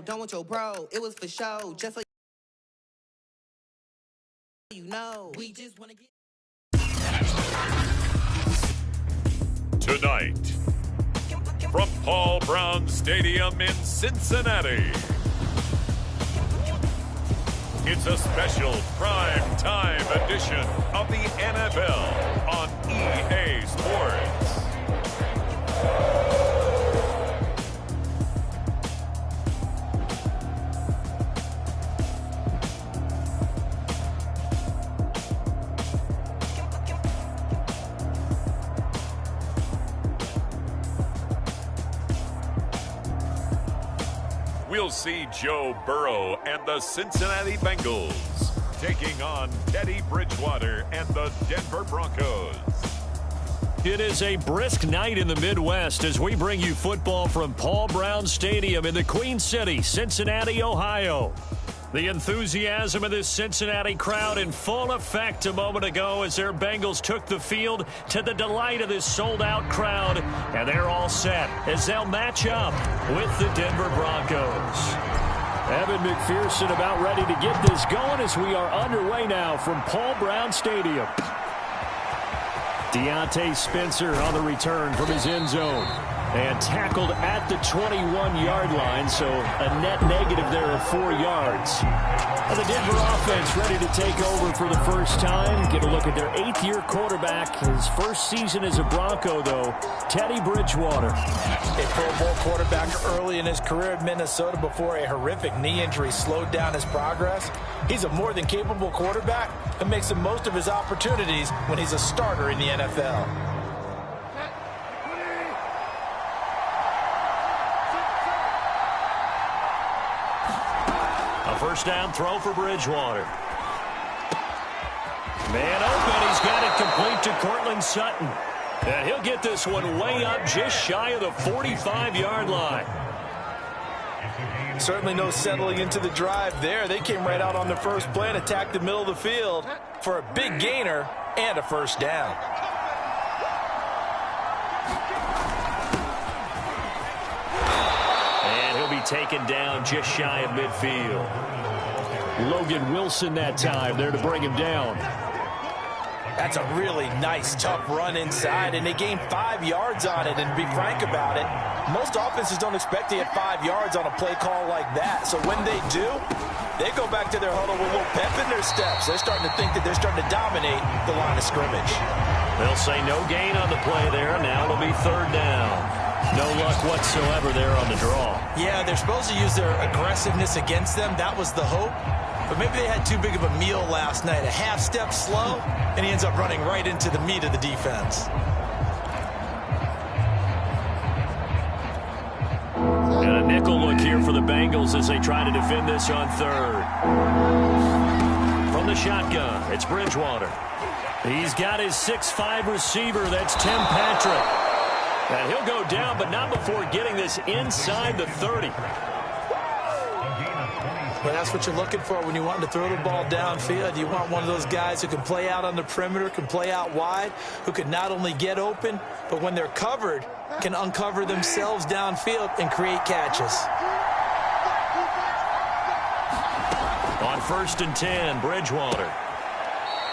done with your bro. It was for show, just so you know. We just want to get tonight from Paul Brown Stadium in Cincinnati. It's a special prime time edition of the NFL on EA Sports. We'll see Joe Burrow and the Cincinnati Bengals taking on Teddy Bridgewater and the Denver Broncos. It is a brisk night in the Midwest as we bring you football from Paul Brown Stadium in the Queen City, Cincinnati, Ohio. The enthusiasm of this Cincinnati crowd in full effect a moment ago as their Bengals took the field to the delight of this sold-out crowd. And they're all set as they'll match up with the Denver Broncos. Evan McPherson about ready to get this going as we are underway now from Paul Brown Stadium. Deontay Spencer on the return from his end zone. And tackled at the 21-yard line, so a net negative there of 4 yards. And the Denver offense ready to take over for the first time. Get a look at their 8th-year quarterback. His first season as a Bronco, though, Teddy Bridgewater. A Pro Bowl quarterback early in his career in Minnesota before a horrific knee injury slowed down his progress. He's a more than capable quarterback and makes the most of his opportunities when he's a starter in the NFL. First down throw for Bridgewater. Man open. He's got it complete to Courtland Sutton. And he'll get this one way up just shy of the 45-yard line. Certainly no settling into the drive there. They came right out on the first play and attacked the middle of the field for a big gainer and a first down. Taken down just shy of midfield. Logan Wilson that time there to bring him down. That's a really nice, tough run inside, and they gained 5 yards on it. And to be frank about it, most offenses don't expect to get 5 yards on a play call like that. So when they do, they go back to their huddle with a little pep in their steps. They're starting to think that they're starting to dominate the line of scrimmage. They'll say no gain on the play there. Now it'll be third down. No luck whatsoever there on the draw. Yeah, they're supposed to use their aggressiveness against them. That was the hope. But maybe they had too big of a meal last night. A half step slow, and he ends up running right into the meat of the defense. And a nickel look here for the Bengals as they try to defend this on third. From the shotgun, it's Bridgewater. He's got his 6'5" receiver. That's Tim Patrick. And he'll go down, but not before getting this inside the 30. Well, that's what you're looking for when you want to throw the ball downfield. You want one of those guys who can play out on the perimeter, can play out wide, who can not only get open, but when they're covered, can uncover themselves downfield and create catches. On 1st and 10, Bridgewater.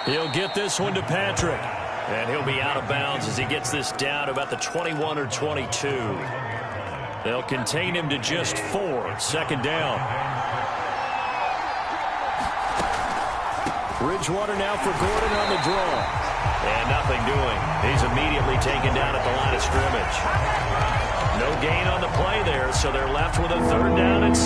He'll get this one to Patrick. And he'll be out of bounds as he gets this down to about the 21 or 22. They'll contain him to just 4. Second down. Bridgewater now for Gordon on the draw. And nothing doing. He's immediately taken down at the line of scrimmage. No gain on the play there, so they're left with a third down and 6.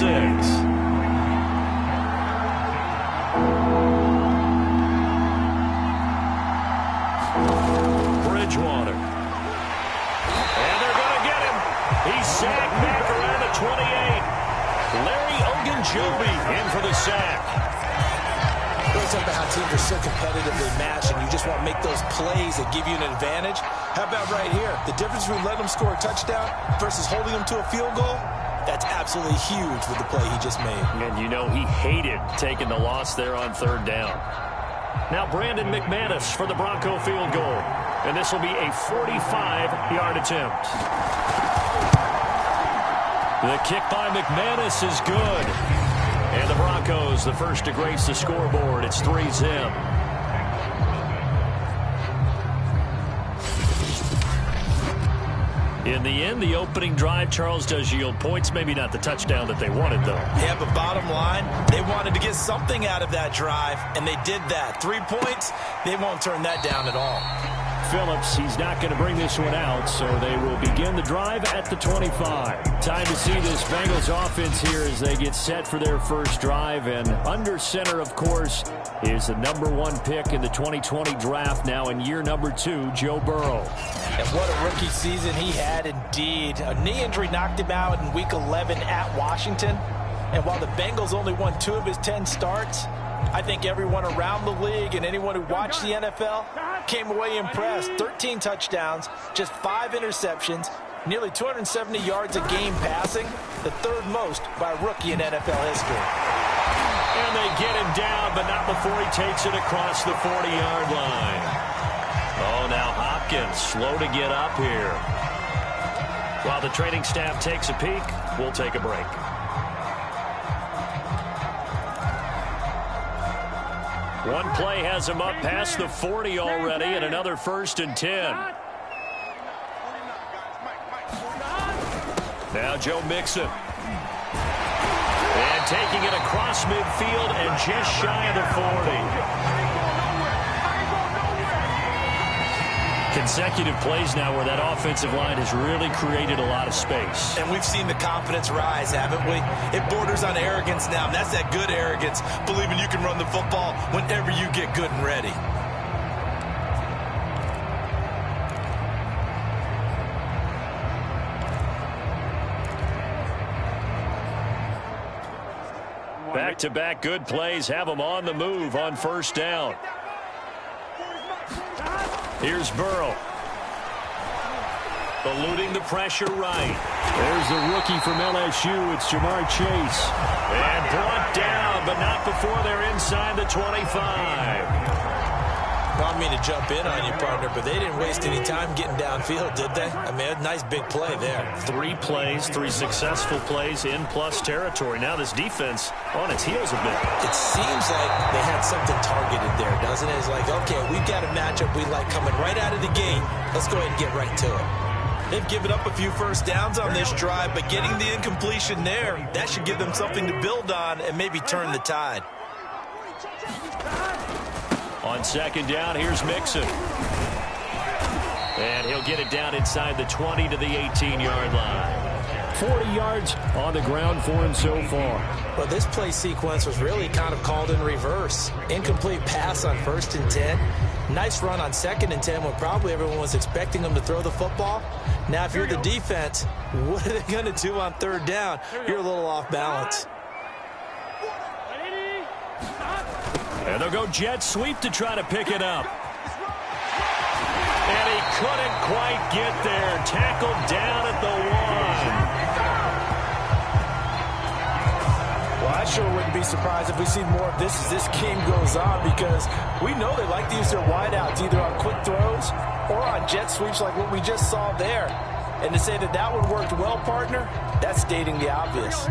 Bridgewater. And they're going to get him. He's sacked back around the 28. Larry Ogunjobi in for the sack. We're talking about how teams are so competitively matched, and you just want to make those plays that give you an advantage. How about right here? The difference between letting them score a touchdown versus holding them to a field goal, that's absolutely huge with the play he just made. And you know he hated taking the loss there on third down. Now Brandon McManus for the Bronco field goal. And this will be a 45-yard attempt. The kick by McManus is good. And the Broncos, the first to grace the scoreboard. It's 3-zip. In the end, the opening drive, Charles, does yield points. Maybe not the touchdown that they wanted, though. Yeah, but bottom line, they wanted to get something out of that drive, and they did that. 3 points, they won't turn that down at all. Phillips, he's not going to bring this one out, so they will begin the drive at the 25. Time to see this Bengals offense here as they get set for their first drive. And under center, of course, is the #1 pick in the 2020 draft, now in year number 2, Joe Burrow. And what a rookie season he had indeed. A knee injury knocked him out in Week 11 at Washington. And while the Bengals only won 2 of his 10 starts, I think everyone around the league and anyone who watched the NFL came away impressed. 13 touchdowns, just 5 interceptions, nearly 270 yards a game passing, the 3rd most by a rookie in NFL history. And they get him down, but not before he takes it across the 40-yard line. Oh, now Hopkins slow to get up here. While the training staff takes a peek, we'll take a break. One play has him up past the 40 already, and another 1st and 10. Now Joe Mixon. And taking it across midfield and just shy of the 40. Consecutive plays now where that offensive line has really created a lot of space. And we've seen the confidence rise, haven't we? It borders on arrogance now, and that's that good arrogance, believing you can run the football whenever you get good and ready. Back-to-back good plays have them on the move on 1st down. Here's Burrow. Eluding the pressure right. There's the rookie from LSU. It's Jamar Chase. And brought down, but not before they're inside the 25. I don't mean to jump in on you, partner, but they didn't waste any time getting downfield, did they? I mean, a nice big play there. 3 plays, 3 successful plays in plus territory. Now this defense on its heels a bit. It seems like they had something targeted there, doesn't it? It's like, okay, we've got a matchup we like coming right out of the gate. Let's go ahead and get right to it. They've given up a few 1st downs on this drive, but getting the incompletion there, that should give them something to build on and maybe turn the tide. On 2nd down, here's Mixon. And he'll get it down inside the 20 to the 18-yard line. 40 yards on the ground for him so far. Well, this play sequence was really kind of called in reverse. Incomplete pass on 1st and 10. Nice run on 2nd and 10 when probably everyone was expecting them to throw the football. Now, if you're the defense, what are they going to do on 3rd down? You're a little off balance. And they'll go jet sweep to try to pick it up. And he couldn't quite get there. Tackled down at the 1. Well, I sure wouldn't be surprised if we see more of this as this game goes on, because we know they like to use their wideouts either on quick throws or on jet sweeps like what we just saw there. And to say that that one worked well, partner, that's stating the obvious.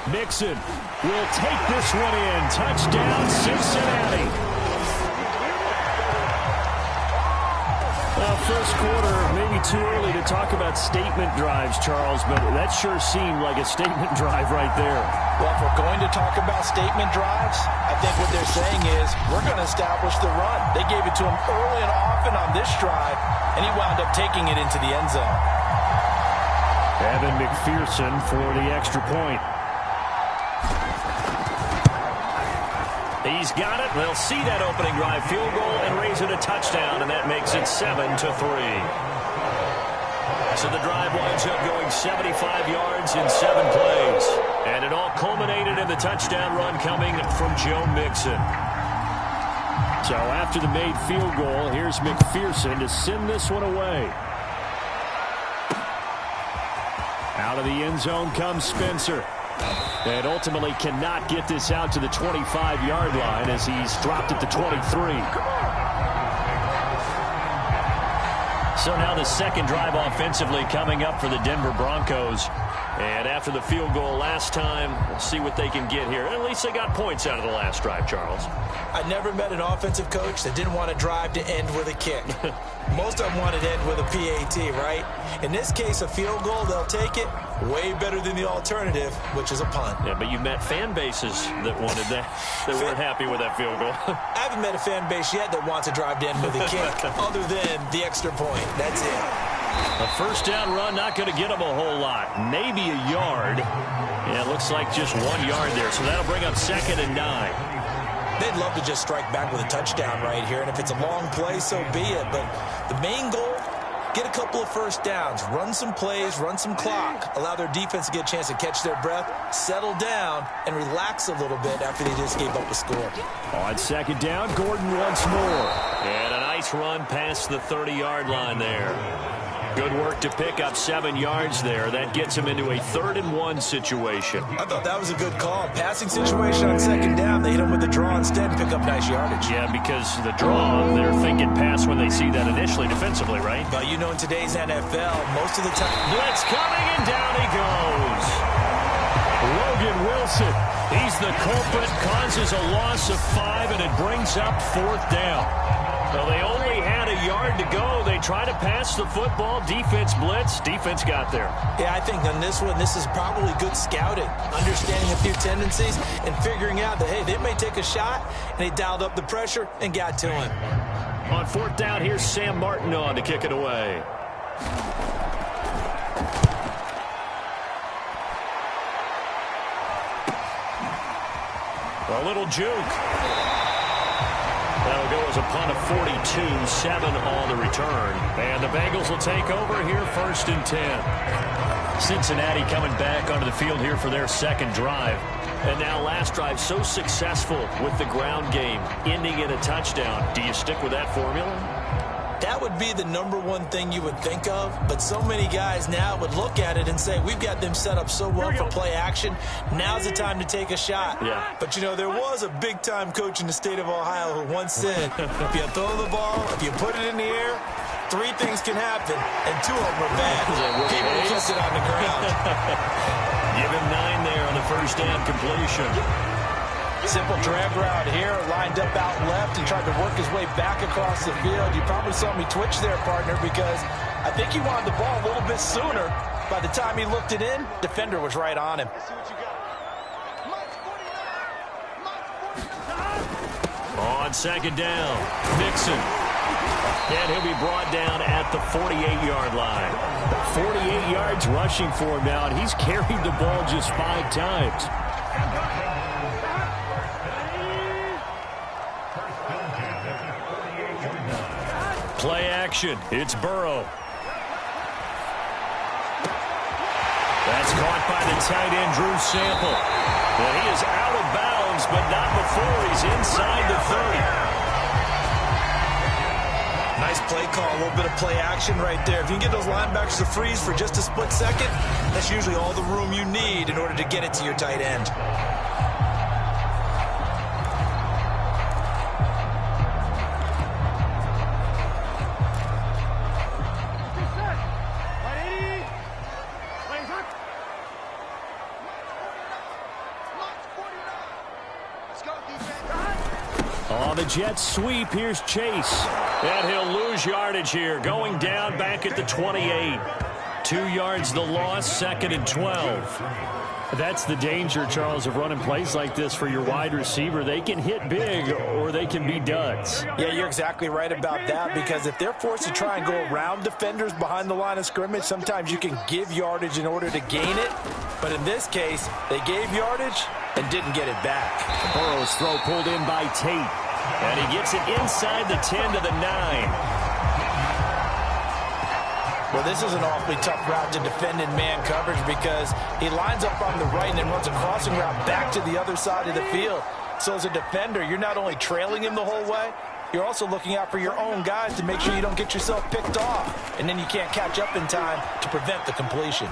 Mixon will take this one in. Touchdown, Cincinnati. Well, first quarter, maybe too early to talk about statement drives, Charles, but that sure seemed like a statement drive right there. Well, if we're going to talk about statement drives, I think what they're saying is we're going to establish the run. They gave it to him early and often on this drive, and he wound up taking it into the end zone. Evan McPherson for the extra point. He's got it. They'll see that opening drive field goal and raise it a touchdown, and that makes it 7-3. So the drive winds up going 75 yards in 7 plays. And it all culminated in the touchdown run coming from Joe Mixon. So after the made field goal, here's McPherson to send this one away. Out of the end zone comes Spencer. And ultimately cannot get this out to the 25-yard line as he's dropped at the 23. So now the second drive offensively coming up for the Denver Broncos. And after the field goal last time, we'll see what they can get here. At least they got points out of the last drive, Charles. I never met an offensive coach that didn't want to drive to end with a kick. Most of them wanted to end with a PAT, right? In this case, a field goal, they'll take it. Way better than the alternative, which is a punt. Yeah, but you met fan bases that wanted that, that weren't happy with that field goal. I haven't met a fan base yet that wants to drive to end with a kick, other than the extra point. That's it. A first down run, not going to get them a whole lot. Maybe a yard. Yeah, it looks like just 1 yard there, so that'll bring up 2nd and 9. They'd love to just strike back with a touchdown right here, and if it's a long play, so be it. But the main goal, get a couple of first downs, run some plays, run some clock, allow their defense to get a chance to catch their breath, settle down, and relax a little bit after they just gave up a score. On 2nd down, Gordon once more. And a nice run past the 30-yard line there. Good work to pick up 7 yards there. That gets him into a 3rd and 1 situation. I thought that was a good call. Passing situation on 2nd down. They hit him with the draw instead and pick up nice yardage. Yeah, because the draw, they're thinking pass when they see that initially defensively, right? But you know in today's NFL, most of the time... Blitz coming, and down he goes. Logan Wilson. He's the culprit, causes a loss of 5, and it brings up 4th down. Well, they only had a yard to go. They try to pass the football. Defense blitz. Defense got there. Yeah, I think on this one, this is probably good scouting, understanding a few tendencies, and figuring out that, hey, they may take a shot, and they dialed up the pressure and got to him. On 4th down, here's Sam Martin on to kick it away. A little juke. That'll go as a punt of 42, 7 on the return. And the Bengals will take over here 1st and 10. Cincinnati coming back onto the field here for their 2nd drive. And now last drive so successful with the ground game, ending in a touchdown. Do you stick with that formula? That would be the #1 thing you would think of, but so many guys now would look at it and say, we've got them set up so well for play action. Now's the time to take a shot. Yeah. But, you know, there was a big-time coach in the state of Ohio who once said, if you throw the ball, if you put it in the air, 3 things can happen, and 2 of them are bad. People who kept it on the ground. Give him 9 there on the first down completion. Simple drag route here, lined up out left and tried to work his way back across the field. You probably saw me twitch there, partner, because I think he wanted the ball a little bit sooner. By the time he looked it in, defender was right on him. On 2nd down, Mixon. And he'll be brought down at the 48-yard line. 48 yards rushing for him now, and he's carried the ball just 5 times. Play action. It's Burrow. That's caught by the tight end, Drew Sample. Well, he is out of bounds, but not before he's inside the 30. Nice play call, a little bit of play action right there. If you can get those linebackers to freeze for just a split second, that's usually all the room you need in order to get it to your tight end. On the Jets sweep, here's Chase. And he'll lose yardage here, going down back at the 28. 2 yards the loss, 2nd and 12. That's the danger, Charles, of running plays like this for your wide receiver. They can hit big or they can be duds. Yeah, you're exactly right about that, because if they're forced to try and go around defenders behind the line of scrimmage, sometimes you can give yardage in order to gain it. But in this case, they gave yardage and didn't get it back. Burrow's throw pulled in by Tate. And he gets it inside the 10 to the 9. Well, this is an awfully tough route to defend in man coverage, because he lines up on the right and then runs a crossing route back to the other side of the field. So as a defender, you're not only trailing him the whole way, you're also looking out for your own guys to make sure you don't get yourself picked off. And then you can't catch up in time to prevent the completion.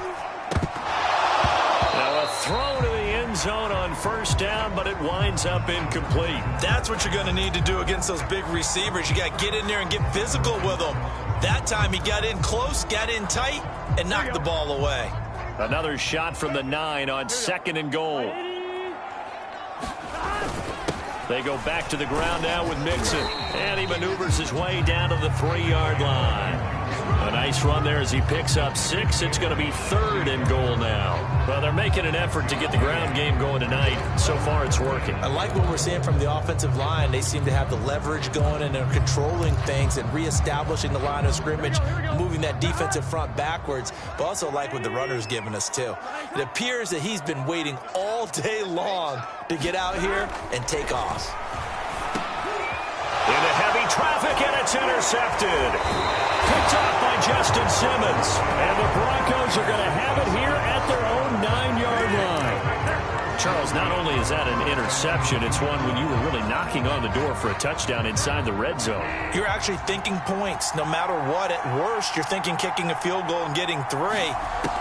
Now a throw to the end zone on first down, but it winds up incomplete. That's what you're going to need to do against those big receivers. You got to get in there and get physical with them. That time he got in close, got in tight, and knocked the ball away. Another shot from the 9 on 2nd and goal. They go back to the ground now with Mixon. And he maneuvers his way down to the 3-yard line. A nice run there as he picks up 6. It's going to be 3rd and goal now. Well, they're making an effort to get the ground game going tonight. So far, it's working. I like what we're seeing from the offensive line. They seem to have the leverage going, and they're controlling things and reestablishing the line of scrimmage, moving that defensive front backwards, but also like what the runner's giving us, too. It appears that he's been waiting all day long to get out here and take off. Into heavy traffic, and it's intercepted. Picked off by Justin Simmons. And the Broncos are going to have it here at their own 9-yard line. Charles, not only is that an interception, it's one when you were really knocking on the door for a touchdown inside the red zone. You're actually thinking points. No matter what, at worst, you're thinking kicking a field goal and getting 3.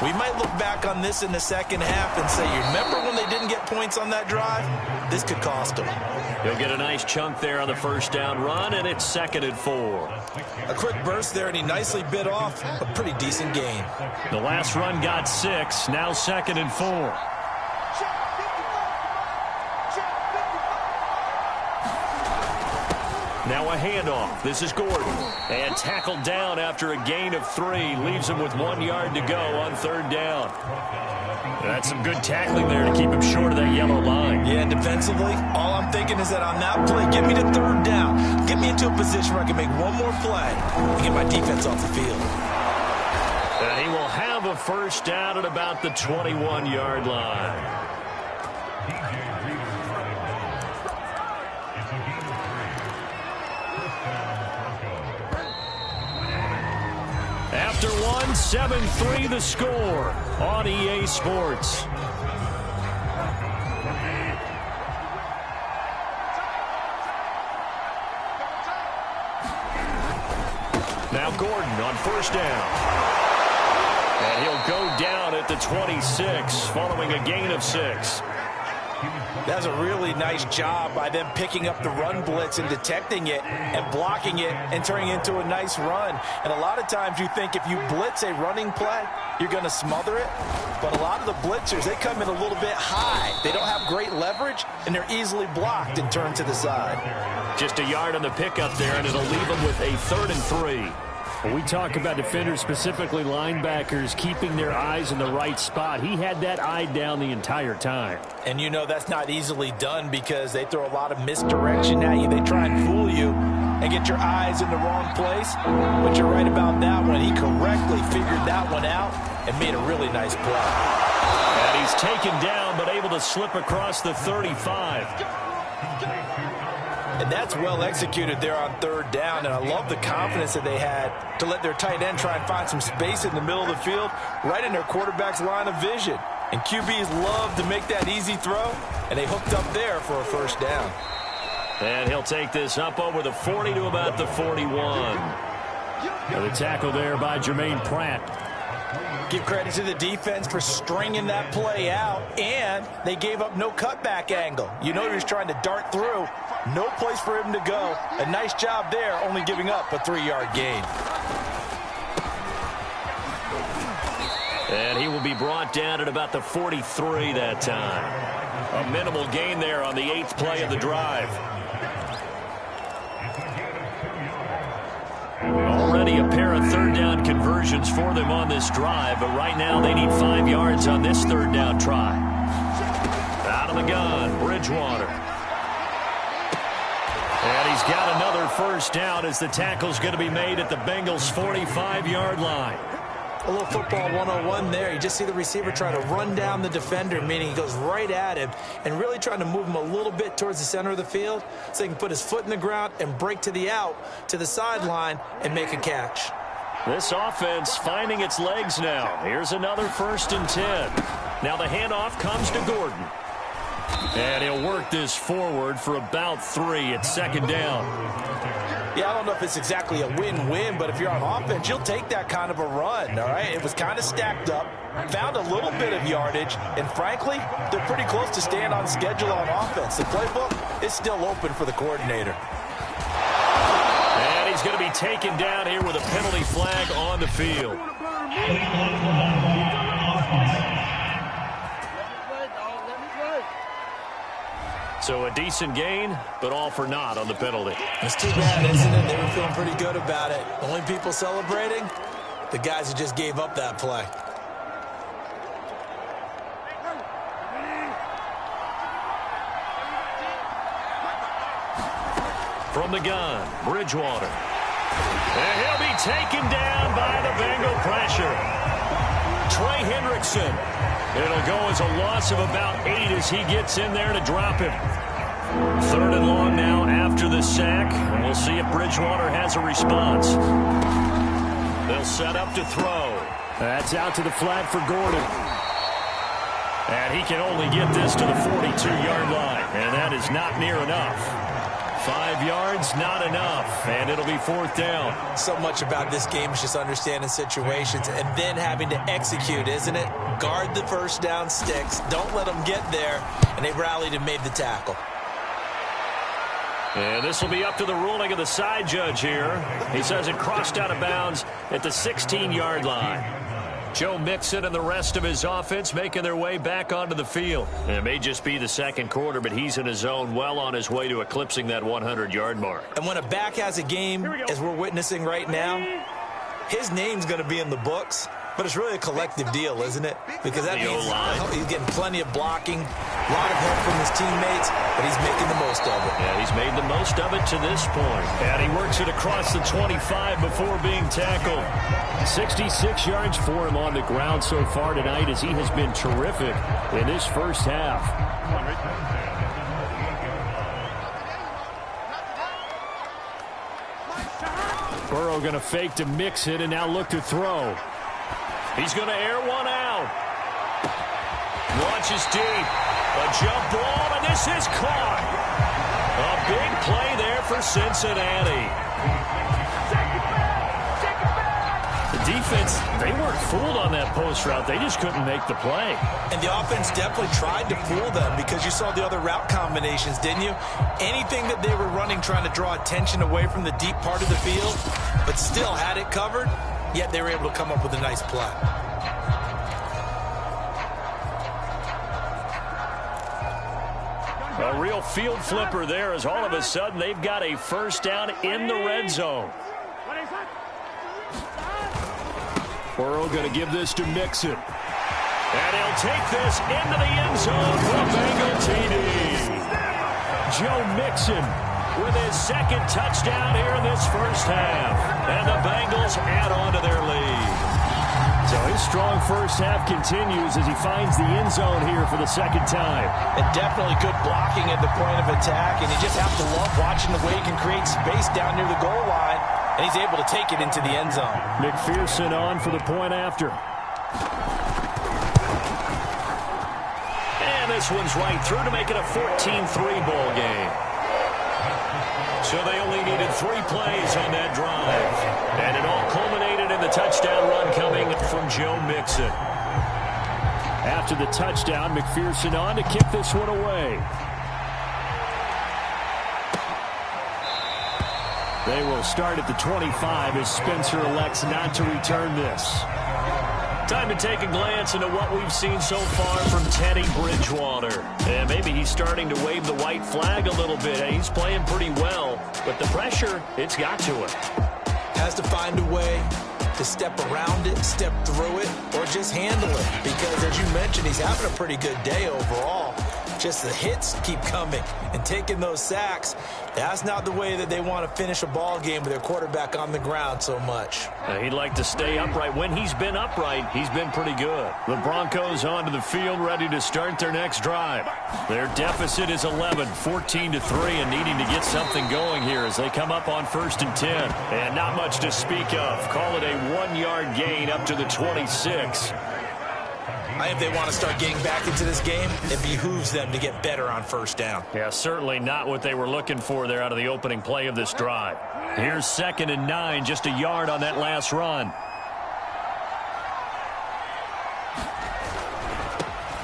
We might look back on this in the second half and say, you remember when they didn't get points on that drive? This could cost them. He'll get a nice chunk there on the first down run, and it's 2nd and 4. A quick burst there, and he nicely bit off a pretty decent gain. The last run got 6, now 2nd and 4. Now a handoff. This is Gordon. And tackled down after a gain of 3. Leaves him with 1 yard to go on 3rd down. That's some good tackling there to keep him short of that yellow line. Yeah, and defensively, all I'm thinking is that on that play, get me to 3rd down. Get me into a position where I can make one more play and get my defense off the field. And he will have a first down at about the 21-yard line. After 1, 7-3 the score on EA Sports. Now Gordon on first down. And he'll go down at the 26 following a gain of 6. That's a really nice job by them picking up the run blitz and detecting it and blocking it and turning it into a nice run. And a lot of times you think if you blitz a running play, you're going to smother it. But a lot of the blitzers, they come in a little bit high. They don't have great leverage, and they're easily blocked and turned to the side. Just a yard on the pickup there, and it'll leave them with a 3rd and 3. When we talk about defenders, specifically linebackers, keeping their eyes in the right spot, he had that eye down the entire time. And you know that's not easily done because they throw a lot of misdirection at you. They try and fool you and get your eyes in the wrong place. But you're right about that one. He correctly figured that one out and made a really nice play. And he's taken down but able to slip across the 35. And that's well executed there on 3rd down, and I love the confidence that they had to let their tight end try and find some space in the middle of the field, right in their quarterback's line of vision. And QBs love to make that easy throw, and they hooked up there for a first down. And he'll take this up over the 40 to about the 41. And the tackle there by Jermaine Pratt. Give credit to the defense for stringing that play out, and they gave up no cutback angle. You know he was trying to dart through. No place for him to go. A nice job there, only giving up a 3-yard gain. And he will be brought down at about the 43 that time. A minimal gain there on the 8th play of the drive. Already a pair of 3rd down conversions for them on this drive, but right now they need 5 yards on this 3rd down try. Out of the gun, Bridgewater. And he's got another first down as the tackle's going to be made at the Bengals' 45-yard line. A little football 101 there. You just see the receiver try to run down the defender, meaning he goes right at him and really trying to move him a little bit towards the center of the field so he can put his foot in the ground and break to the out, to the sideline, and make a catch. This offense finding its legs now. Here's another 1st and 10. Now the handoff comes to Gordon. And he'll work this forward for about 3 at 2nd down. Yeah, I don't know if it's exactly a win-win, but if you're on offense, you'll take that kind of a run, all right? It was kind of stacked up, found a little bit of yardage, and frankly, they're pretty close to staying on schedule on offense. The playbook is still open for the coordinator. And he's going to be taken down here with a penalty flag on the field. So a decent gain, but all for naught on the penalty. It's too bad, isn't it? They were feeling pretty good about it. The only people celebrating, the guys who just gave up that play. From the gun, Bridgewater. And he'll be taken down by the Bengal pressure. Trey Hendrickson. It'll go as a loss of about 8 as he gets in there to drop him. 3rd and long now after the sack. And we'll see if Bridgewater has a response. They'll set up to throw. That's out to the flat for Gordon. And he can only get this to the 42-yard line. And that is not near enough. 5 yards, not enough, and it'll be 4th down. So much about this game is just understanding situations and then having to execute, isn't it? Guard the first down sticks, don't let them get there, and they rallied and made the tackle. And this will be up to the ruling of the side judge here. He says it crossed out of bounds at the 16-yard line. Joe Mixon and the rest of his offense making their way back onto the field. It may just be the second quarter, but he's in his zone, well on his way to eclipsing that 100-yard mark. And when a back has a game, as we're witnessing right now, his name's going to be in the books. But it's really a collective deal, isn't it? Because that means he's getting plenty of blocking, a lot of help from his teammates, but he's making the most of it. Yeah, he's made the most of it to this point. And he works it across the 25 before being tackled. 66 yards for him on the ground so far tonight as he has been terrific in this first half. Burrow going to fake to mix it and now look to throw. He's going to air one out. Launches deep. A jump ball, and this is caught. A big play there for Cincinnati. The defense, they weren't fooled on that post route. They just couldn't make the play. And the offense definitely tried to fool them because you saw the other route combinations, didn't you? Anything that they were running trying to draw attention away from the deep part of the field, but still had it covered. Yet they were able to come up with a nice play. A real field flipper there as all of a sudden they've got a first down in the red zone. Burrow going to give this to Mixon. And he'll take this into the end zone for a Bengal TD. Joe Mixon with his second touchdown here in this first half. And the Bengals add on to their lead. So his strong first half continues as he finds the end zone here for the second time. And definitely good blocking at the point of attack. And you just have to love watching the way he can create space down near the goal line. And he's able to take it into the end zone. McPherson on for the point after. And this one's right through to make it a 14-3 ball game. So they only needed 3 plays on that drive. And it all culminated in the touchdown run coming from Joe Mixon. After the touchdown, McPherson on to kick this one away. They will start at the 25 as Spencer elects not to return this. Time to take a glance into what we've seen so far from Teddy Bridgewater. And maybe he's starting to wave the white flag a little bit. He's playing pretty well, but the pressure, it's got to him. Has to find a way to step around it, step through it, or just handle it. Because, as you mentioned, he's having a pretty good day overall. Just the hits keep coming and taking those sacks. That's not the way that they want to finish a ball game with their quarterback on the ground so much. He'd like to stay upright. When he's been upright, he's been pretty good. The Broncos onto the field, ready to start their next drive. Their deficit is 11, 14-3, and needing to get something going here as they come up on 1st and 10. And not much to speak of. Call it a 1-yard gain up to the 26. I think if they want to start getting back into this game, it behooves them to get better on first down. Yeah, certainly not what they were looking for there out of the opening play of this drive. Here's 2nd and 9, just a yard on that last run.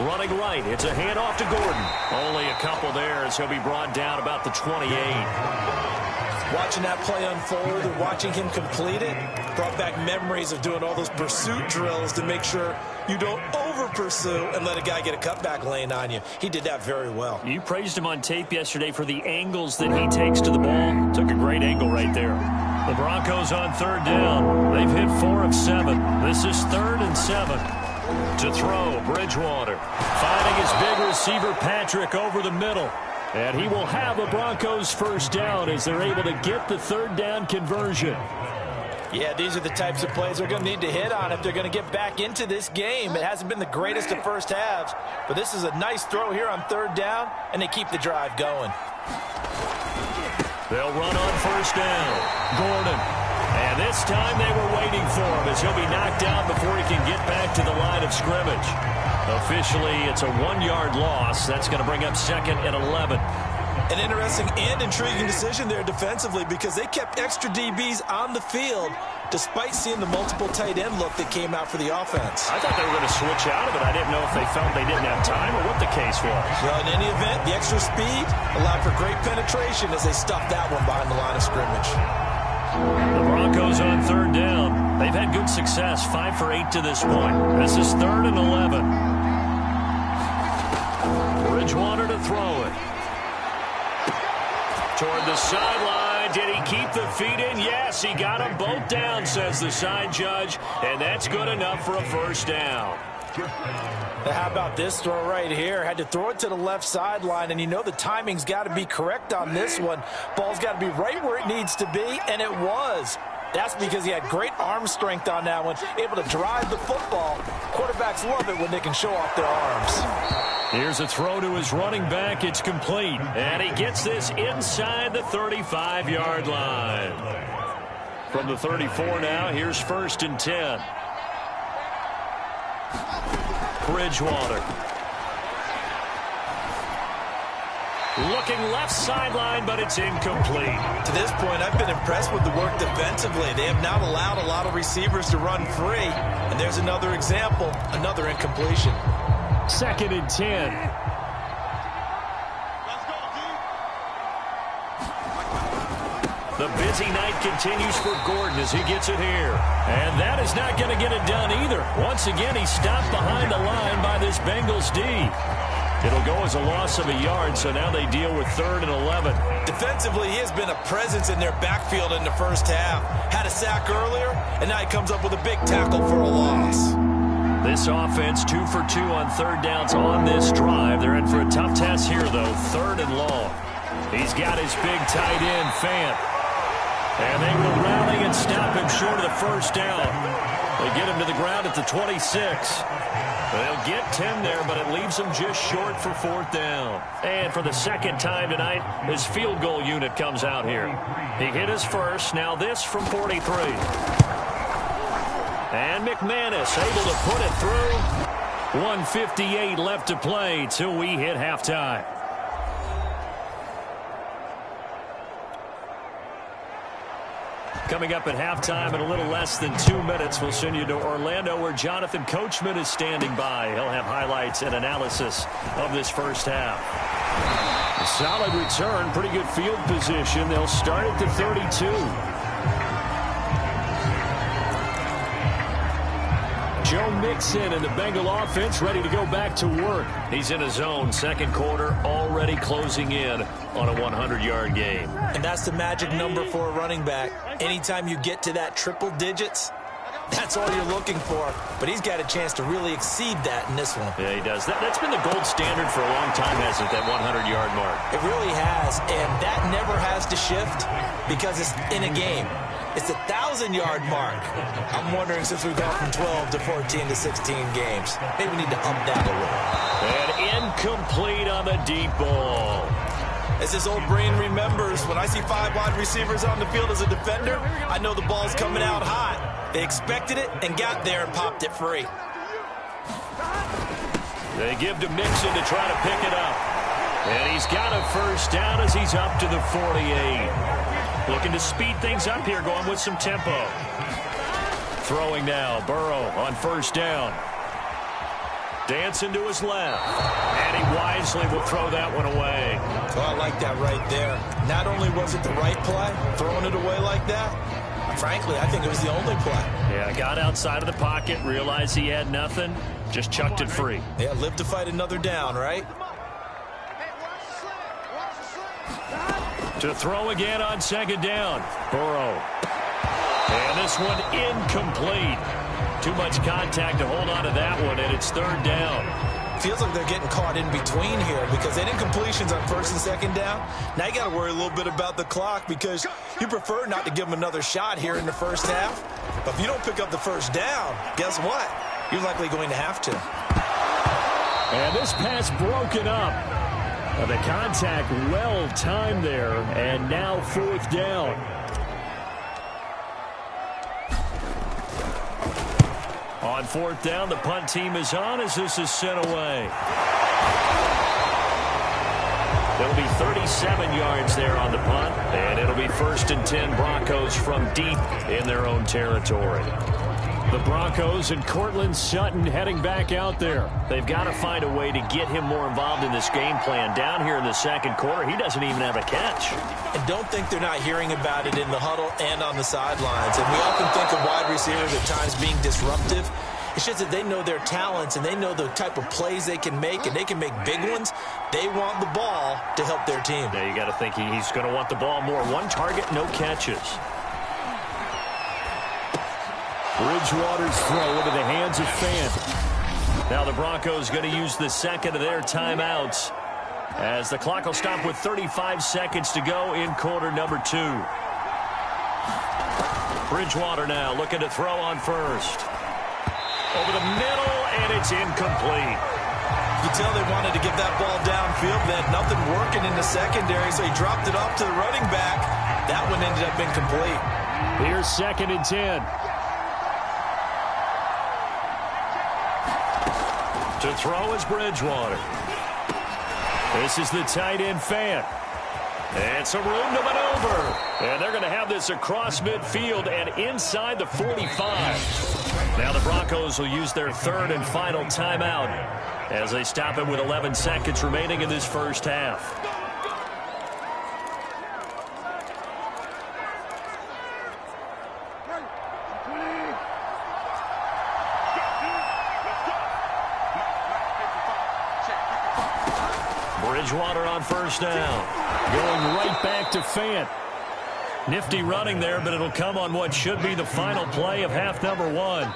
Running right, it's a handoff to Gordon. Only a couple there as he'll be brought down about the 28. Watching that play unfold and watching him complete it brought back memories of doing all those pursuit drills to make sure you don't over-pursue and let a guy get a cutback lane on you. He did that very well. You praised him on tape yesterday for the angles that he takes to the ball. Took a great angle right there. The Broncos on third down. They've hit 4 of 7. This is 3rd and 7. To throw, Bridgewater. Finding his big receiver, Patrick, over the middle. And he will have a Broncos first down as they're able to get the third down conversion. Yeah, these are the types of plays they're going to need to hit on if they're going to get back into this game. It hasn't been the greatest of first halves, but this is a nice throw here on third down, and they keep the drive going. They'll run on first down. Gordon. And this time they were waiting for him as he'll be knocked down before he can get back to the line of scrimmage. Officially, it's a 1-yard loss. That's going to bring up 2nd and 11. An interesting and intriguing decision there defensively because they kept extra DBs on the field despite seeing the multiple tight end look that came out for the offense. I thought they were going to switch out of it. I didn't know if they felt they didn't have time or what the case was. Well, in any event, the extra speed allowed for great penetration as they stuffed that one behind the line of scrimmage. The Broncos on third down. They've had good success, 5 for 8 to this point. This is 3rd and 11. Bridgewater to throw it. Toward the sideline. Did he keep the feet in? Yes, he got them both down, says the side judge. And that's good enough for a first down. How about this throw right here? Had to throw it to the left sideline, and you know the timing's got to be correct on this one. Ball's got to be right where it needs to be, and it was. That's because he had great arm strength on that one, able to drive the football. Quarterbacks love it when they can show off their arms. Here's a throw to his running back. It's complete. And he gets this inside the 35-yard line. From the 34 now, here's 1st and 10. Bridgewater. Looking left sideline, but it's incomplete. To this point, I've been impressed with the work defensively. They have not allowed a lot of receivers to run free. And there's another example, another incompletion. 2nd and 10. The busy night continues for Gordon as he gets it here. And that is not going to get it done either. Once again, he's stopped behind the line by this Bengals D. It'll go as a loss of a yard, so now they deal with 3rd and 11. Defensively, he has been a presence in their backfield in the first half. Had a sack earlier, and now he comes up with a big tackle for a loss. This offense 2 for 2 on third downs on this drive. They're in for a tough test here, though. 3rd and long. He's got his big tight end, Fant. And they will rally and stop him short of the first down. They get him to the ground at the 26. They'll get 10 there, but it leaves him just short for 4th down. And for the 2nd time tonight, his field goal unit comes out here. He hit his first. Now this from 43. And McManus able to put it through. 1:58 left to play till we hit halftime. Coming up at halftime in a little less than 2 minutes, we'll send you to Orlando where Jonathan Coachman is standing by. He'll have highlights and analysis of this first half. A solid return, pretty good field position. They'll start at the 32. Joe Mixon and the Bengal offense ready to go back to work. He's in his zone, 2nd quarter, already closing in on a 100-yard game. And that's the magic number for a running back. Anytime you get to that triple digits, that's all you're looking for. But he's got a chance to really exceed that in this one. Yeah, he does. That's been the gold standard for a long time, hasn't it, that 100-yard mark? It really has, and that never has to shift because it's in a game. It's a 1,000-yard mark. I'm wondering, since we've gone from 12 to 14 to 16 games, maybe we need to up that a little. And incomplete on the deep ball. As this old brain remembers, when I see 5 wide receivers on the field as a defender, I know the ball's coming out hot. They expected it and got there and popped it free. They give to Mixon to try to pick it up. And he's got a first down as he's up to the 48. Looking to speed things up here, going with some tempo. Throwing now, Burrow on first down. Dancing to his left. And he wisely will throw that one away. Oh, I like that right there. Not only was it the right play, throwing it away like that, frankly, I think it was the only play. Yeah, got outside of the pocket, realized he had nothing, just chucked it free. Yeah, live to fight another down, right? To throw again on second down. Burrow. And this one incomplete. Too much contact to hold on to that one, and it's third down. Feels like they're getting caught in between here because they didn't completions on first and second down. Now you got to worry a little bit about the clock because you prefer not to give them another shot here in the first half. But if you don't pick up the first down, guess what? You're likely going to have to. And this pass broken up. The contact well timed there, and now fourth down. On fourth down, the punt team is on as this is sent away. There'll be 37 yards there on the punt, and it'll be 1st and 10 Broncos from deep in their own territory. The Broncos and Cortland Sutton heading back out there. They've got to find a way to get him more involved in this game plan. Down here in the second quarter, he doesn't even have a catch. And don't think they're not hearing about it in the huddle and on the sidelines. And we often think of wide receivers at times being disruptive. It's just that they know their talents and they know the type of plays they can make, and they can make big ones. They want the ball to help their team. Yeah, you got to think he's going to want the ball more. One target, no catches. Bridgewater's throw into the hands of Fant. Now the Broncos going to use the second of their timeouts as the clock will stop with 35 seconds to go in quarter number 2. Bridgewater now looking to throw on first. Over the middle, and it's incomplete. You tell they wanted to get that ball downfield. They had nothing working in the secondary, so he dropped it off to the running back. That one ended up incomplete. Here's 2nd and 10. To throw is Bridgewater. This is the tight end Fant. And some room to maneuver. And they're going to have this across midfield and inside the 45. Now the Broncos will use their 3rd and final timeout as they stop it with 11 seconds remaining in this first half. Bridgewater on first down. Going right back to Fant. Nifty running there, but it'll come on what should be the final play of half number 1.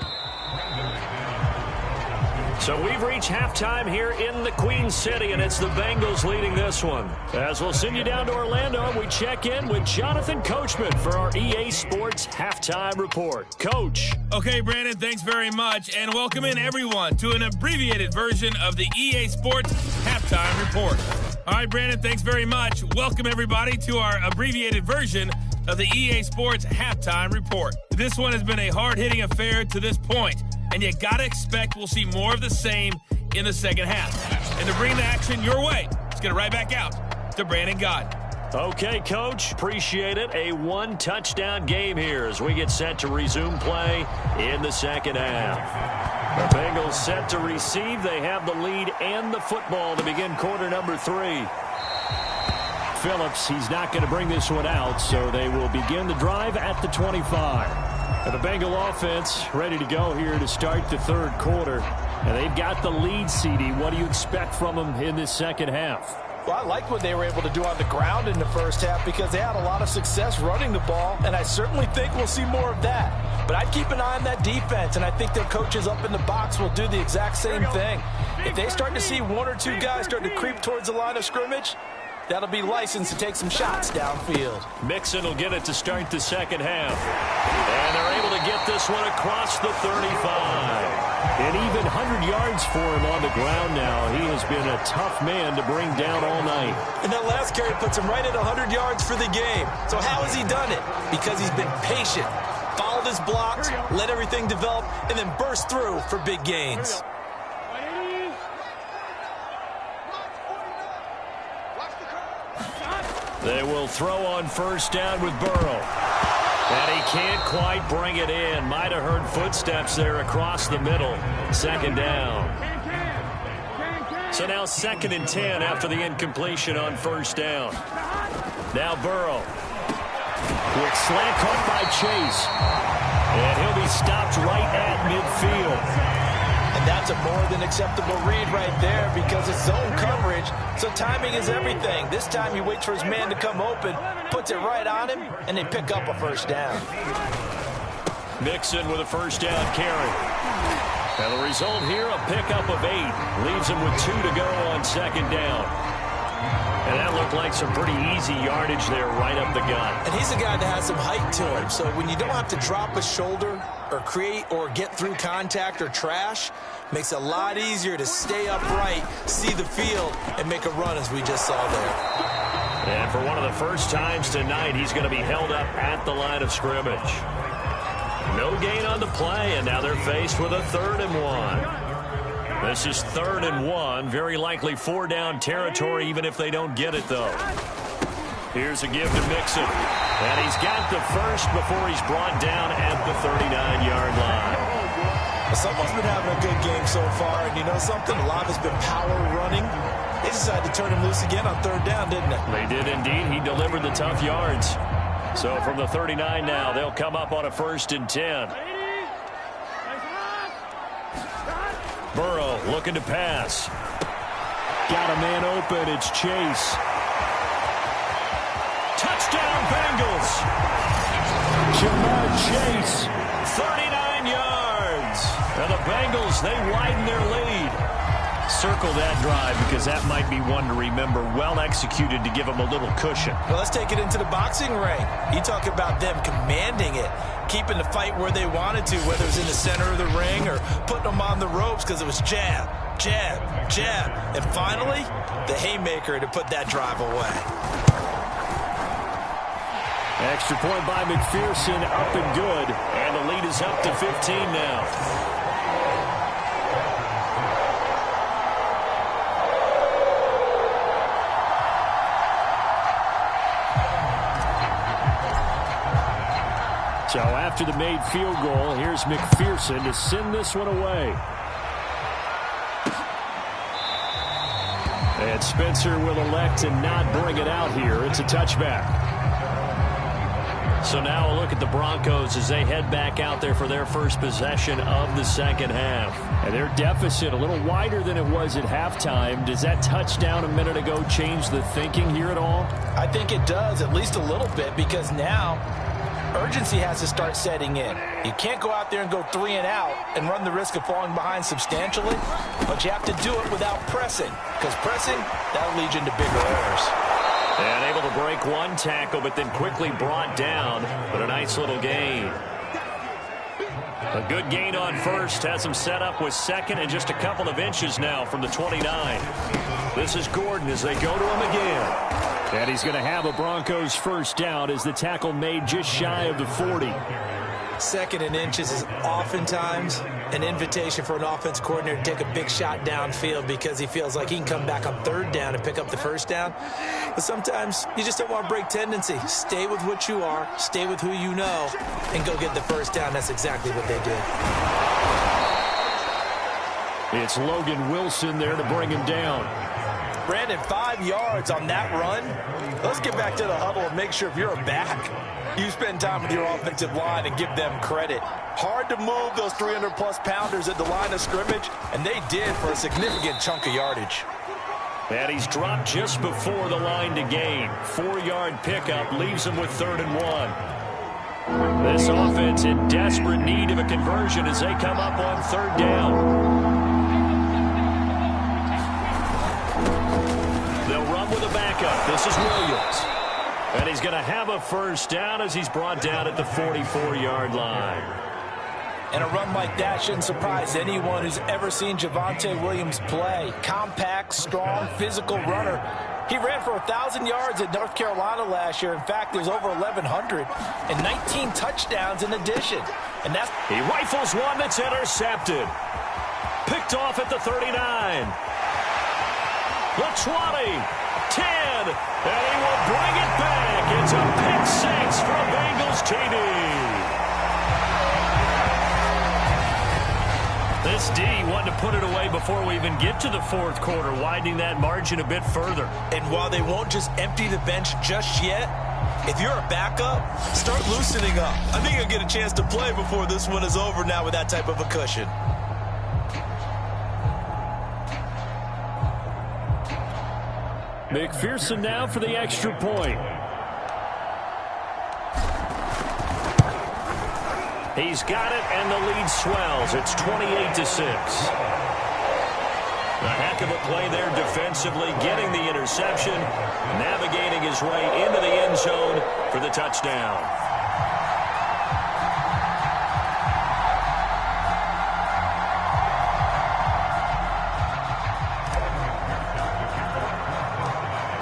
So we've reached halftime here in the Queen City, and it's the Bengals leading this one. As we'll send you down to Orlando, and we check in with Jonathan Coachman for our EA Sports Halftime Report. Coach. Okay, Brandon, thanks very much, and welcome in everyone to an abbreviated version of the EA Sports Halftime Report. All right, Brandon, thanks very much. Welcome everybody to our abbreviated version of the EA Sports Halftime Report. This one has been a hard-hitting affair to this point, and you gotta expect we'll see more of the same in the second half. And to bring the action your way, let's get it right back out to Brandon Gott. Okay, Coach, appreciate it. A one-touchdown game here as we get set to resume play in the second half. The Bengals set to receive. They have the lead and the football to begin quarter number 3. Phillips, he's not going to bring this one out, so they will begin the drive at the 25. And the Bengal offense ready to go here to start the third quarter. And they've got the lead, CD. What do you expect from them in this second half? Well, I liked what they were able to do on the ground in the first half because they had a lot of success running the ball, and I certainly think we'll see more of that. But I'd keep an eye on that defense, and I think their coaches up in the box will do the exact same thing. If they start to see one or two guys start to creep towards the line of scrimmage, that'll be licensed to take some shots downfield. Mixon will get it to start the second half. And they're able to get this one across the 35. An even 100 yards for him on the ground now. He has been a tough man to bring down all night. And that last carry puts him right at 100 yards for the game. So how has he done it? Because he's been patient, followed his blocks, let everything develop, and then burst through for big gains. They will throw on first down with Burrow. And he can't quite bring it in. Might have heard footsteps there across the middle. Second down. So now 2nd and 10 after the incompletion on first down. Now Burrow. Quick slant caught by Chase. And he'll be stopped right at midfield. And that's a more than acceptable read right there because it's zone coverage, so timing is everything. This time he waits for his man to come open, puts it right on him, and they pick up a first down. Mixon with a first down carry. And the result here, a pickup of 8. Leaves him with 2 to go on 2nd down. And that looked like some pretty easy yardage there right up the gut. And he's a guy that has some height to him, so when you don't have to drop a shoulder or create or get through contact or trash, makes it a lot easier to stay upright, see the field, and make a run as we just saw there. And for one of the first times tonight, he's going to be held up at the line of scrimmage. No gain on the play, and now they're faced with a 3rd and 1. This is 3rd and 1. Very likely 4-down territory, even if they don't get it, though. Here's a give to Mixon. And he's got the first before he's brought down at the 39-yard line. Someone's been having a good game so far, and you know something? A lot has been power running. They decided to turn him loose again on 3rd down, didn't they? They did indeed. He delivered the tough yards. So from the 39 now, they'll come up on a 1st and 10. Burrow looking to pass. Got a man open. It's Chase. Touchdown Bengals. Jamar Chase. 39 yards. And the Bengals, they widen their lead. Circle that drive because that might be one to remember. Well executed to give them a little cushion. Well, let's take it into the boxing ring. You talk about them commanding it, keeping the fight where they wanted to, whether it was in the center of the ring or putting them on the ropes because it was jab, jab, jab. And finally, the haymaker to put that drive away. Extra point by McPherson, up and good. And the lead is up to 15 now. So after the made field goal, here's McPherson to send this one away. And Spencer will elect to not bring it out here. It's a touchback. So now a look at the Broncos as they head back out there for their first possession of the second half. And their deficit a little wider than it was at halftime. Does that touchdown a minute ago change the thinking here at all? I think it does, at least a little bit, because now urgency has to start setting in. You can't go out there and go 3 and out and run the risk of falling behind substantially, but you have to do it without pressing, because pressing, that'll lead you into bigger errors. And able to break one tackle, but then quickly brought down. But a nice little gain. A good gain on first. Has him set up with 2nd and just a couple of inches now from the 29. This is Gordon as they go to him again. And he's going to have a Broncos first down as the tackle made just shy of the 40. 2nd and inches is oftentimes an invitation for an offense coordinator to take a big shot downfield because he feels like he can come back on 3rd down and pick up the first down. But sometimes you just don't want to break tendency. Stay with what you are, stay with who you know, and go get the first down. That's exactly what they did. It's Logan Wilson there to bring him down. Brandon, 5 yards on that run. Let's get back to the huddle and make sure if you're a back, you spend time with your offensive line and give them credit. Hard to move those 300-plus pounders at the line of scrimmage, and they did for a significant chunk of yardage. And he's dropped just before the line to gain. 4-yard pickup leaves him with 3rd and 1. This offense in desperate need of a conversion as they come up on 3rd down. They'll run with a backup. This is Williams. And he's going to have a first down as he's brought down at the 44-yard line. And a run like that shouldn't surprise anyone who's ever seen Javonte Williams play. Compact, strong, physical runner. He ran for 1,000 yards at North Carolina last year. In fact, there's over 1,100 and 19 touchdowns in addition. And that's... He rifles one that's intercepted. Picked off at the 39. The 20, 10, and he will bring it back. It's a pick 6 for a Bengals TD. This D wanted to put it away before we even get to the fourth quarter, widening that margin a bit further. And while they won't just empty the bench just yet, if you're a backup, start loosening up. I think you'll get a chance to play before this one is over now with that type of a cushion. McPherson now for the extra point. He's got it, and the lead swells. It's 28-6. A heck of a play there defensively, getting the interception, navigating his way into the end zone for the touchdown.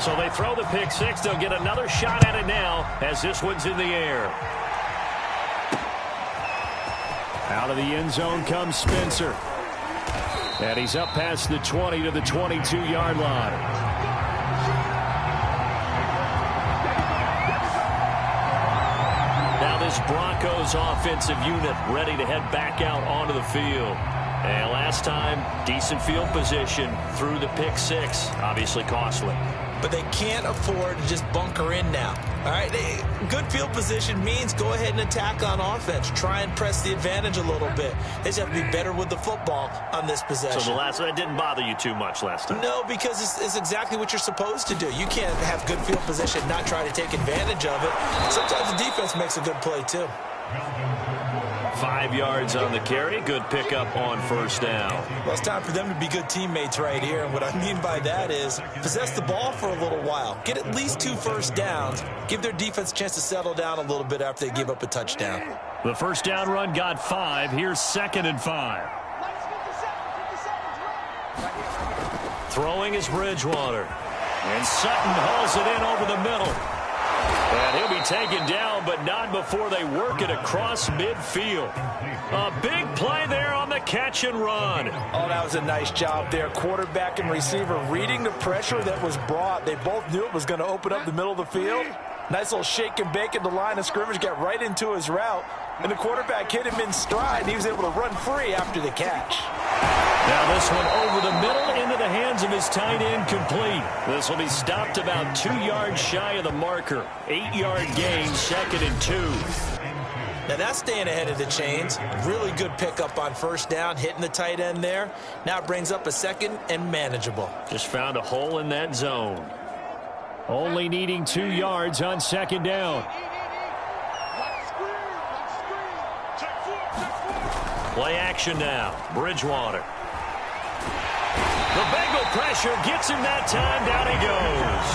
So they throw the pick six. They'll get another shot at it now as this one's in the air. Out of the end zone comes Spencer. And he's up past the 20 to the 22-yard line. Now this Broncos offensive unit ready to head back out onto the field. And last time, decent field position through the pick six. Obviously costly. But they can't afford to just bunker in now. All right, good field position means go ahead and attack on offense. Try and press the advantage a little bit. They just have to be better with the football on this possession. So the last one didn't bother you too much last time? No, because it's exactly what you're supposed to do. You can't have good field position and not try to take advantage of it. Sometimes the defense makes a good play, too. 5 yards on the carry. Good pickup on first down. Well, it's time for them to be good teammates right here. And what I mean by that is possess the ball for a little while. Get at least 2 first downs. Give their defense a chance to settle down a little bit after they give up a touchdown. The first down run got 5. Here's 2nd and 5. Throwing is Bridgewater. And Sutton hauls it in over the middle. And he'll be taken down, but not before they work it across midfield. A big play there on the catch and run. Oh, that was a nice job there. Quarterback and receiver reading the pressure that was brought. They both knew it was going to open up the middle of the field. Nice little shake and bake at the line of scrimmage, got right into his route. And the quarterback hit him in stride, and he was able to run free after the catch. Now this one over the middle into the hands of his tight end, complete. This will be stopped about 2 yards shy of the marker. 8-yard gain, 2nd and 2. Now that's staying ahead of the chains. Really good pickup on first down, hitting the tight end there. Now it brings up a 2nd and manageable. Just found a hole in that zone. Only needing 2 yards on 2nd down. Play action now. Bridgewater. The Bengal pressure gets him that time. Down he goes.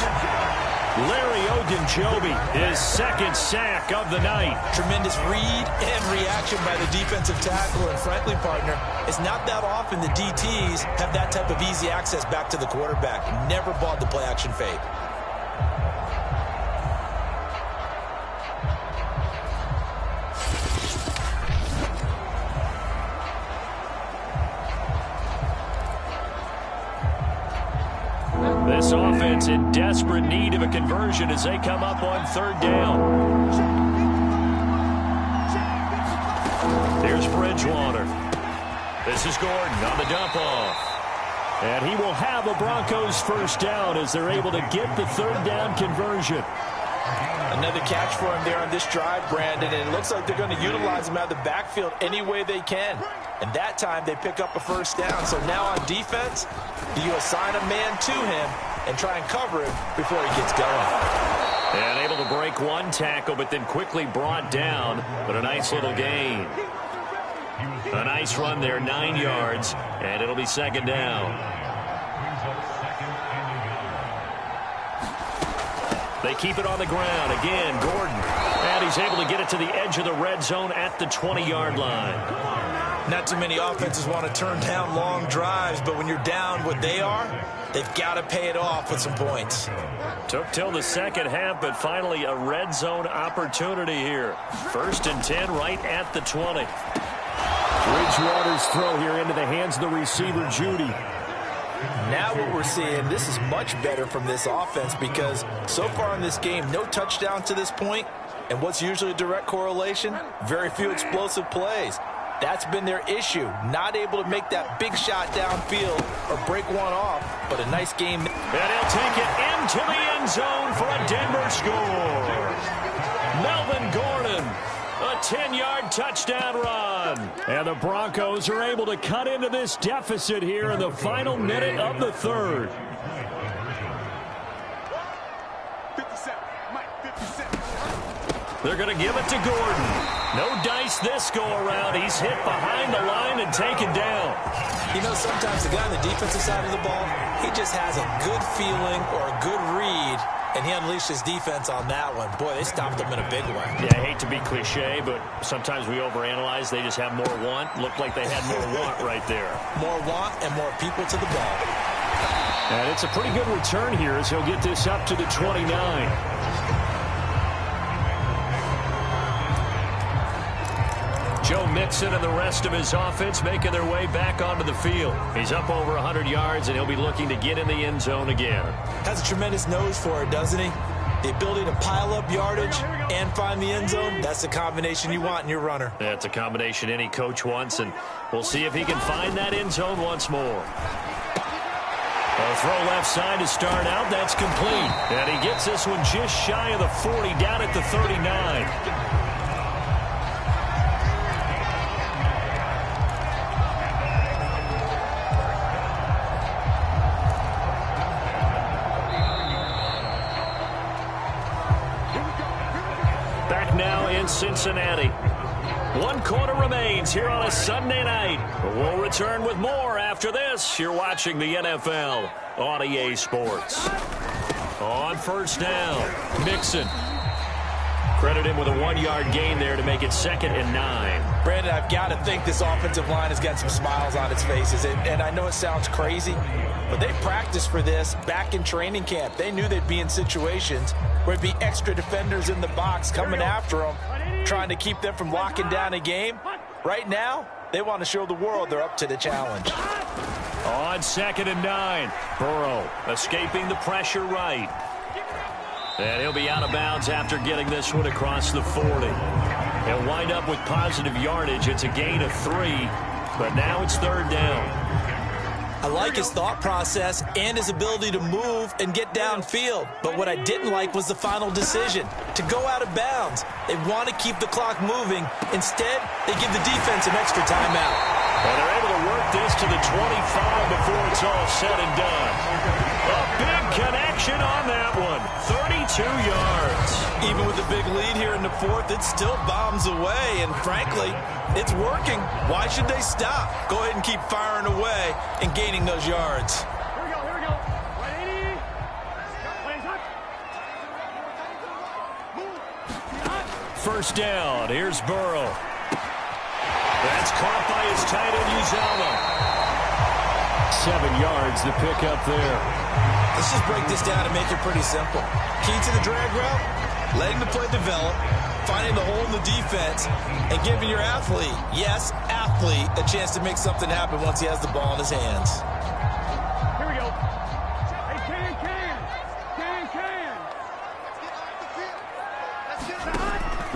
Larry Ogunjobi, his 2nd sack of the night. Tremendous read and reaction by the defensive tackle. And frankly, partner, it's not that often the DTs have that type of easy access back to the quarterback. Never bought the play action fade. This offense in desperate need of a conversion as they come up on 3rd down. Here's Bridgewater. This is Gordon on the dump off. And he will have a Broncos first down as they're able to get the 3rd down conversion. Another catch for him there on this drive, Brandon, and it looks like they're going to utilize him out of the backfield any way they can. And that time they pick up a first down. So now on defense, you assign a man to him and try and cover him before he gets going. And able to break one tackle, but then quickly brought down. But a nice little gain. A nice run there, 9 yards, and it'll be 2nd down. They keep it on the ground. Again, Gordon. And he's able to get it to the edge of the red zone at the 20-yard line. Not too many offenses want to turn down long drives, but when you're down what they are, they've got to pay it off with some points. Took till the 2nd half, but finally a red zone opportunity here. 1st and 10 right at the 20. Bridgewater's throw here into the hands of the receiver, Judy. Now what we're seeing, this is much better from this offense because so far in this game, no touchdown to this point. And what's usually a direct correlation? Very few explosive plays. That's been their issue. Not able to make that big shot downfield or break one off, but a nice game. And he'll take it into the end zone for a Denver score. Melvin Gordon, a 10-yard touchdown run. And the Broncos are able to cut into this deficit here in the final minute of the third. They're going to give it to Gordon. No dice this go-around. He's hit behind the line and taken down. You know, sometimes the guy on the defensive side of the ball, he just has a good feeling or a good read, and he unleashed his defense on that one. Boy, they stopped him in a big way. Yeah, I hate to be cliche, but sometimes we overanalyze. They just have more want. Looked like they had more want right there. More want and more people to the ball. And it's a pretty good return here as he'll get this up to the 29. Joe Mixon and the rest of his offense making their way back onto the field. He's up over 100 yards, and he'll be looking to get in the end zone again. Has a tremendous nose for it, doesn't he? The ability to pile up yardage and find the end zone, that's the combination you want in your runner. That's a combination any coach wants, and we'll see if he can find that end zone once more. A throw left side to start out. That's complete. And he gets this one just shy of the 40, down at the 39. Now in Cincinnati. 1 quarter remains here on a Sunday night. We'll return with more after this. You're watching the NFL on EA Sports. On first down, Mixon. Credit him with a 1-yard gain there to make it 2nd and 9. Brandon, I've got to think this offensive line has got some smiles on its faces. And I know it sounds crazy, but they practiced for this back in training camp. They knew they'd be in situations where it'd be extra defenders in the box coming after them, trying to keep them from locking down a game. Right now, they want to show the world they're up to the challenge. On 2nd and 9, Burrow escaping the pressure right. And he'll be out of bounds after getting this one across the 40. He'll wind up with positive yardage. It's a gain of 3, but now it's 3rd down. I like his thought process and his ability to move and get downfield. But what I didn't like was the final decision, to go out of bounds. They want to keep the clock moving. Instead, they give the defense an extra timeout. And they're able to work this to the 25 before it's all said and done. A big connection on that one. 32 yards. Even with a big lead here in the 4th, it still bombs away. And frankly, it's working. Why should they stop? Go ahead and keep firing away and gaining those yards. Here we go. Right, 80. First down. Here's Burrow. That's caught by his tight end, Uzama. 7 yards to pick up there. Let's just break this down and make it pretty simple. Key to the drag route, letting the play develop, finding the hole in the defense, and giving your athlete, yes, athlete, a chance to make something happen once he has the ball in his hands. Here we go. Hey, can.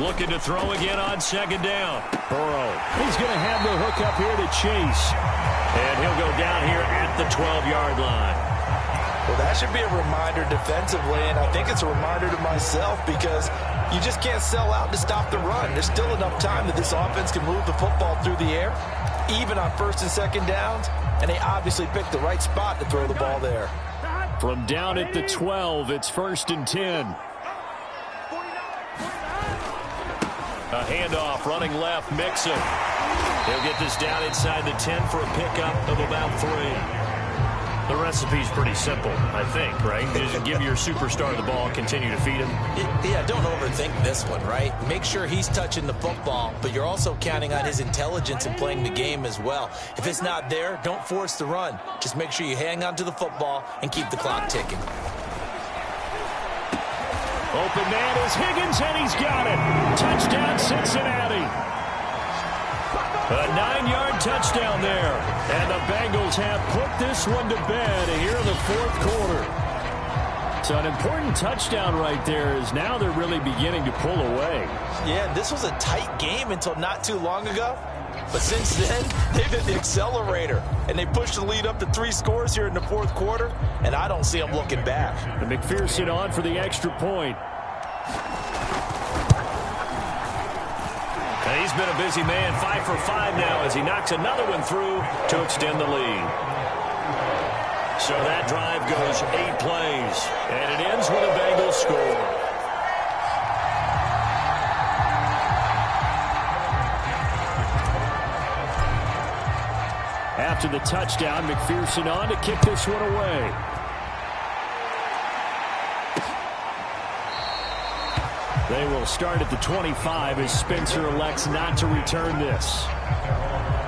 Looking to throw again on 2nd down. Burrow. He's going to have the hook up here to Chase. And he'll go down here at the 12-yard line. Well, that should be a reminder defensively, and I think it's a reminder to myself because you just can't sell out to stop the run. There's still enough time that this offense can move the football through the air, even on 1st and 2nd downs, and they obviously picked the right spot to throw the ball there. From down at the 12, it's 1st and 10. A handoff, running left, Mixon. He'll get this down inside the 10 for a pickup of about 3. The recipe's pretty simple, I think, right? Just give your superstar the ball, continue to feed him. Yeah, don't overthink this one, right? Make sure he's touching the football, but you're also counting on his intelligence in playing the game as well. If it's not there, don't force the run. Just make sure you hang on to the football and keep the clock ticking. Open man is Higgins, and he's got it. Touchdown, Cincinnati. A 9-yard touchdown there. And the Bengals have put this one to bed here in the 4th quarter. So an important touchdown right there is now they're really beginning to pull away. Yeah, this was a tight game until not too long ago. But since then, they've hit the accelerator, and they pushed the lead up to 3 scores here in the fourth quarter, and I don't see them looking back. And McPherson on for the extra point. And he's been a busy man, 5 for 5 now as he knocks another one through to extend the lead. So that drive goes 8 plays, and it ends with a Bengals score. After the touchdown, McPherson on to kick this one away. They will start at the 25 as Spencer elects not to return this.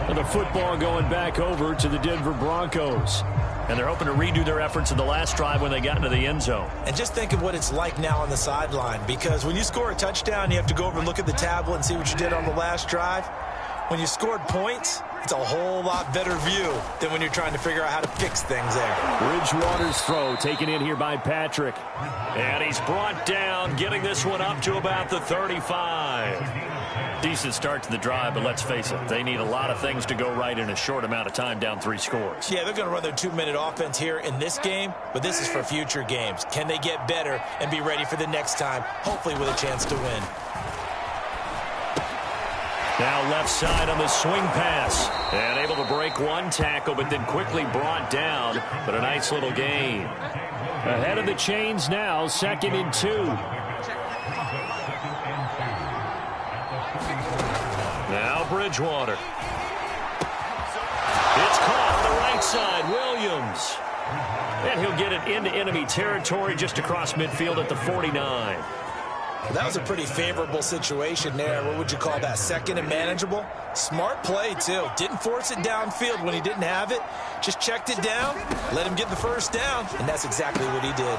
And the football going back over to the Denver Broncos. And they're hoping to redo their efforts in the last drive when they got into the end zone. And just think of what it's like now on the sideline, because when you score a touchdown, you have to go over and look at the tablet and see what you did on the last drive. When you scored points, it's a whole lot better view than when you're trying to figure out how to fix things there. Bridgewater's throw taken in here by Patrick. And he's brought down, getting this one up to about the 35. Decent start to the drive, but let's face it, they need a lot of things to go right in a short amount of time, down 3 scores. Yeah, they're going to run their 2-minute offense here in this game, but this is for future games. Can they get better and be ready for the next time, hopefully with a chance to win? Now left side on the swing pass. And able to break one tackle, but then quickly brought down. But a nice little gain. Ahead of the chains now, 2nd and 2. Now Bridgewater. It's caught on the right side. Williams. And he'll get it into enemy territory just across midfield at the 49. That was a pretty favorable situation there. What would you call that? 2nd and manageable? Smart play, too. Didn't force it downfield when he didn't have it. Just checked it down, let him get the first down, and that's exactly what he did.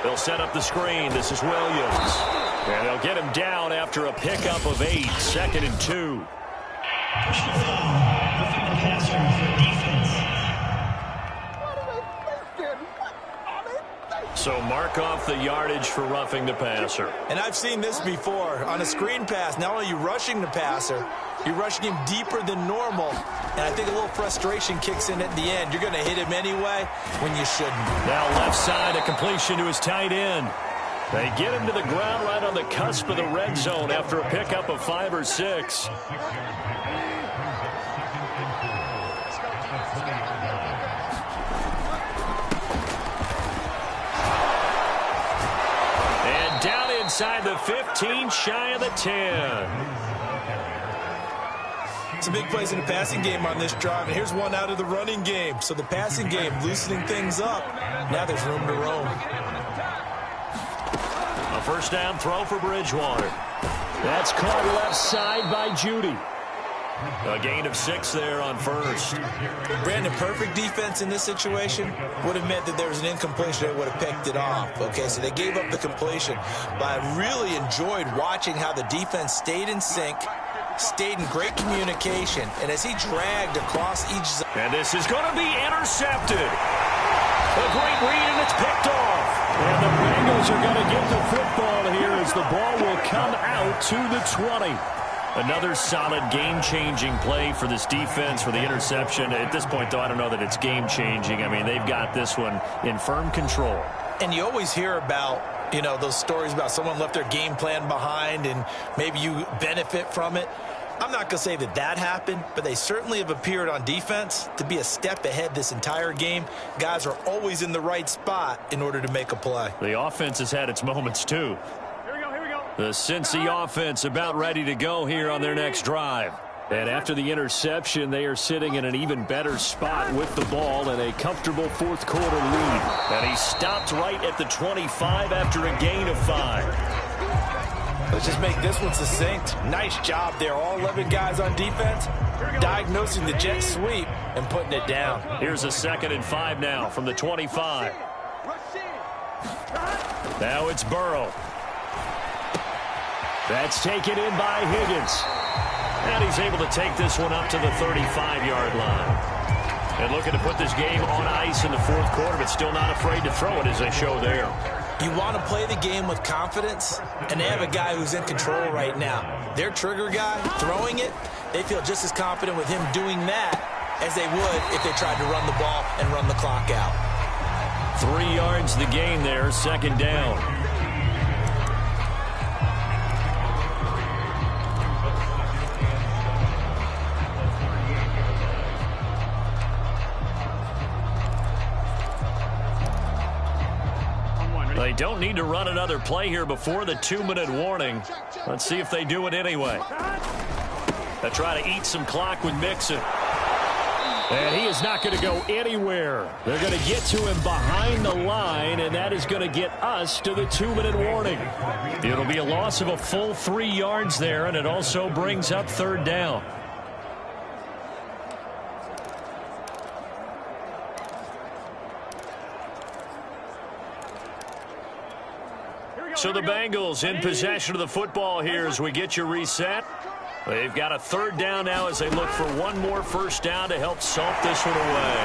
They'll set up the screen. This is Williams. And they'll get him down after a pickup of 8. 2nd and 2. So mark off the yardage for roughing the passer. And I've seen this before. On a screen pass, not only are you rushing the passer, you're rushing him deeper than normal. And I think a little frustration kicks in at the end. You're going to hit him anyway when you shouldn't. Now left side, a completion to his tight end. They get him to the ground right on the cusp of the red zone after a pickup of 5 or 6. Inside the 15, shy of the 10. Some big plays in the passing game on this drive, and here's one out of the running game. So the passing game loosening things up. Now there's room to roam. A first down throw for Bridgewater. That's caught left side by Judy. A gain of 6 there on first. Brandon, perfect defense in this situation would have meant that there was an incompletion that would have picked it off. Okay, so they gave up the completion. But I really enjoyed watching how the defense stayed in sync, stayed in great communication, and as he dragged across each zone. And this is going to be intercepted. A great read, and it's picked off. And the Bengals are going to get the football here as the ball will come out to the 20. Another solid game-changing play for this defense for the interception. At this point, though, I don't know that it's game-changing. I mean, they've got this one in firm control. And you always hear about, you know, those stories about someone left their game plan behind and maybe you benefit from it. I'm not going to say that that happened, but they certainly have appeared on defense to be a step ahead this entire game. Guys are always in the right spot in order to make a play. The offense has had its moments, too. The Cincy offense about ready to go here on their next drive. And after the interception, they are sitting in an even better spot with the ball and a comfortable fourth quarter lead. And he stopped right at the 25 after a gain of 5. Let's just make this one succinct. Nice job there. All 11 guys on defense diagnosing the jet sweep and putting it down. Here's a 2nd and 5 now from the 25. Now it's Burrow. That's taken in by Higgins. And he's able to take this one up to the 35-yard line. And looking to put this game on ice in the fourth quarter, but still not afraid to throw it as they show there. You want to play the game with confidence, and they have a guy who's in control right now. Their trigger guy throwing it they feel just as confident with him doing that as they would if they tried to run the ball and run the clock out. 3 yards the gain there, second down. They don't need to run another play here before the 2-minute warning. Let's see if they do it anyway. They try to eat some clock with Mixon. And he is not going to go anywhere. They're going to get to him behind the line, and that is going to get us to the 2-minute warning. It'll be a loss of a full 3 yards there, and it also brings up third down. So the Bengals in possession of the football here as we get you reset. They've got a third down now as they look for one more first down to help salt this one away.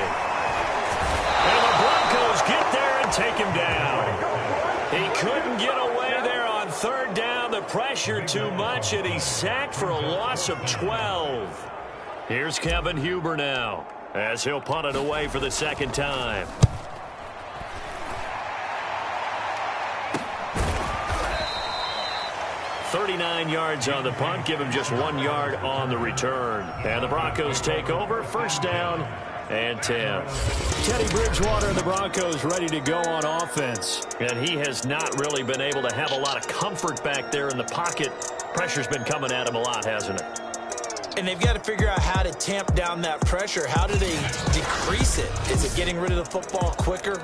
And the Broncos get there and take him down. He couldn't get away there on third down. The pressure too much, and he's sacked for a loss of 12. Here's Kevin Huber now as he'll punt it away for the second time. 39 yards on the punt, give him just 1 yard on the return. And the Broncos take over, first down and 10. Teddy Bridgewater and the Broncos ready to go on offense. And he has not really been able to have a lot of comfort back there in the pocket. Pressure's been coming at him a lot, hasn't it? And they've got to figure out how to tamp down that pressure. How do they decrease it? Is it getting rid of the football quicker?